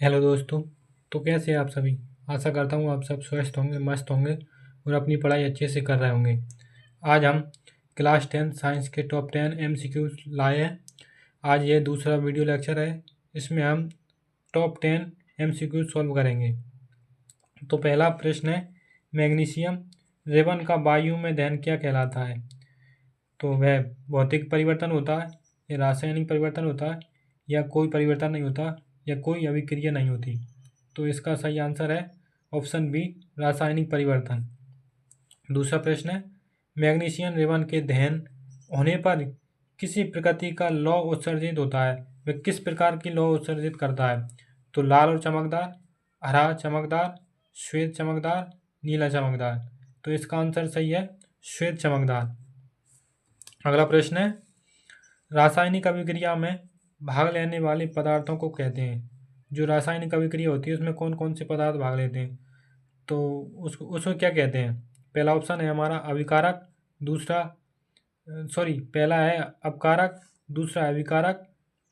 Hello दोस्तों। तो कैसे हैं आप सभी। आशा करता हूँ आप सब स्वस्थ होंगे, मस्त होंगे और अपनी पढ़ाई अच्छे से कर रहे होंगे। आज हम क्लास 10 साइंस के टॉप 10 MCQ लाए हैं। आज ये दूसरा वीडियो लेक्चर है। इसमें हम टॉप 10 MCQ सॉल्व करेंगे। तो पहला प्रश्न है, मैग्नीशियम रेवन का वायु में दहन क्या कहलाता है। तो वह भौतिक परिवर्तन होता है या रासायनिक परिवर्तन होता है या कोई परिवर्तन नहीं होता या कोई अभिक्रिया नहीं होती। तो इसका सही आंसर है ऑप्शन बी, रासायनिक परिवर्तन। दूसरा प्रश्न है, मैग्नीशियम रेवन के दहन होने पर किसी प्रकृति का लौ उत्सर्जित होता है, वह किस प्रकार की लौ उत्सर्जित करता है। तो लाल और चमकदार, हरा चमकदार, श्वेत चमकदार, नीला चमकदार। तो इसका आंसर सही है श्वेत चमकदार। अगला प्रश्न है, रासायनिक अभिक्रिया में भाग लेने वाले पदार्थों को कहते हैं। जो रासायनिक अभिक्रिया होती है उसमें कौन कौन से पदार्थ भाग लेते हैं, तो उसको क्या कहते हैं। पहला ऑप्शन है हमारा अभिकारक, दूसरा पहला है अपकारक, दूसरा है अभिकारक,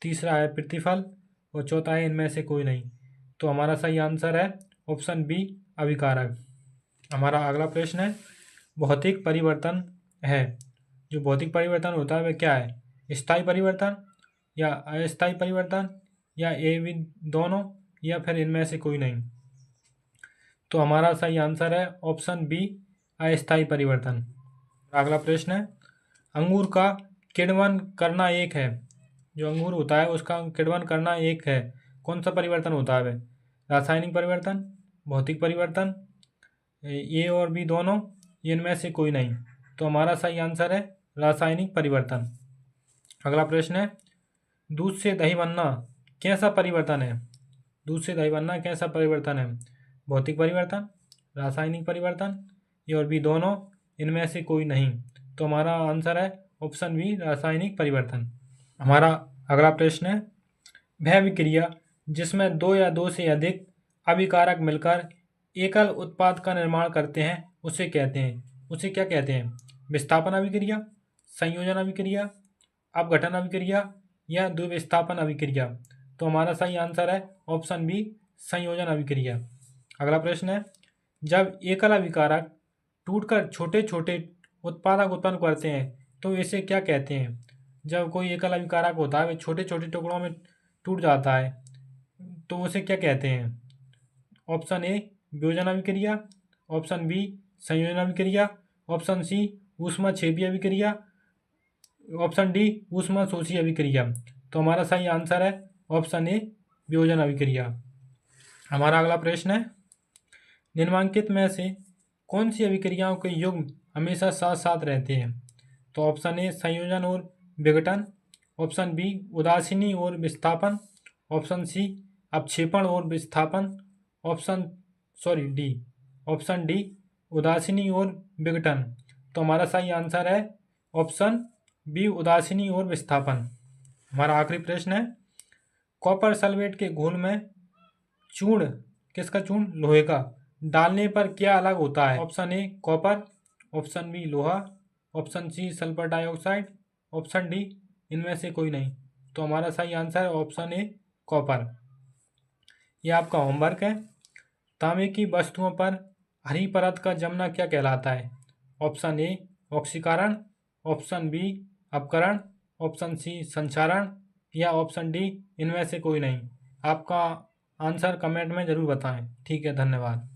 तीसरा है प्रतिफल और चौथा है इनमें से कोई नहीं। तो हमारा सही आंसर है ऑप्शन बी, अभिकारक। हमारा अगला प्रश्न है, भौतिक परिवर्तन है। जो भौतिक परिवर्तन होता है वह क्या है, स्थायी परिवर्तन या अस्थायी परिवर्तन या ए भी दोनों या फिर इनमें से कोई नहीं। तो हमारा सही आंसर है ऑप्शन बी, अस्थायी परिवर्तन। अगला प्रश्न है, अंगूर का किण्वन करना एक है। जो अंगूर होता है उसका किण्वन करना एक है, कौन सा परिवर्तन होता है वह, रासायनिक परिवर्तन, भौतिक परिवर्तन, ए और बी दोनों, इनमें से कोई नहीं। तो हमारा सही आंसर है रासायनिक परिवर्तन। अगला प्रश्न है, दूध से दही बनना कैसा परिवर्तन है। दूध से दही बनना कैसा परिवर्तन है, भौतिक परिवर्तन, रासायनिक परिवर्तन, ए और बी दोनों, इनमें से कोई नहीं। तो हमारा आंसर है ऑप्शन बी, रासायनिक परिवर्तन। हमारा अगला प्रश्न है, वह विक्रिया जिसमें दो या दो से अधिक अभिकारक मिलकर एकल उत्पाद का निर्माण करते हैं उसे कहते हैं, उसे क्या कहते हैं। विस्थापन अभिक्रिया, संयोजन अभिक्रिया, अपघटन अभिक्रिया या द्विविस्थापन अभिक्रिया। तो हमारा सही आंसर है ऑप्शन बी, संयोजन अभिक्रिया। अगला प्रश्न है, जब एकल अभिकारक टूटकर छोटे छोटे उत्पादक उत्पन्न करते हैं तो इसे क्या कहते हैं। जब कोई एकल अभिकारक होता है वह छोटे छोटे टुकड़ों में टूट जाता है तो उसे क्या कहते हैं। ऑप्शन ए, वियोजन अभिक्रिया, ऑप्शन बी, संयोजन अभिक्रिया, ऑप्शन सी, ऊष्माक्षेपीय अभिक्रिया, ऑप्शन डी, ऊष्मा शोषी अभिक्रिया। तो हमारा सही आंसर है ऑप्शन ए, वियोजन अभिक्रिया। हमारा अगला प्रश्न है, निम्नलिखित में से कौन सी अभिक्रियाओं के युग्म हमेशा साथ साथ रहते हैं। तो ऑप्शन ए, संयोजन और विघटन, ऑप्शन बी, उदासीनी और विस्थापन, ऑप्शन सी, अपक्षेपण और विस्थापन, ऑप्शन डी, उदासीनी और विघटन। तो हमारा सही आंसर है ऑप्शन बी, उदासीनी और विस्थापन। हमारा आखिरी प्रश्न है, कॉपर सल्फेट के घोल में चूर्ण, किसका चूर्ण, लोहे का, डालने पर क्या अलग होता है। Option A, copper, option B, लोहा, option C, sulphur dioxide, option D, इनमें से कोई नहीं। तो हमारा सही आंसर है ऑप्शन ए, कॉपर। यह आपका होमवर्क है। तांबे की वस्तुओं पर हरी परत का जमना क्या कहलाता है। ऑप्शन ए, ऑक्सीकरण, ऑप्शन बी, अपकरण, ऑप्शन सी, संक्षारण या ऑप्शन डी, इनमें से कोई नहीं। आपका आंसर कमेंट में ज़रूर बताएं। ठीक है, धन्यवाद।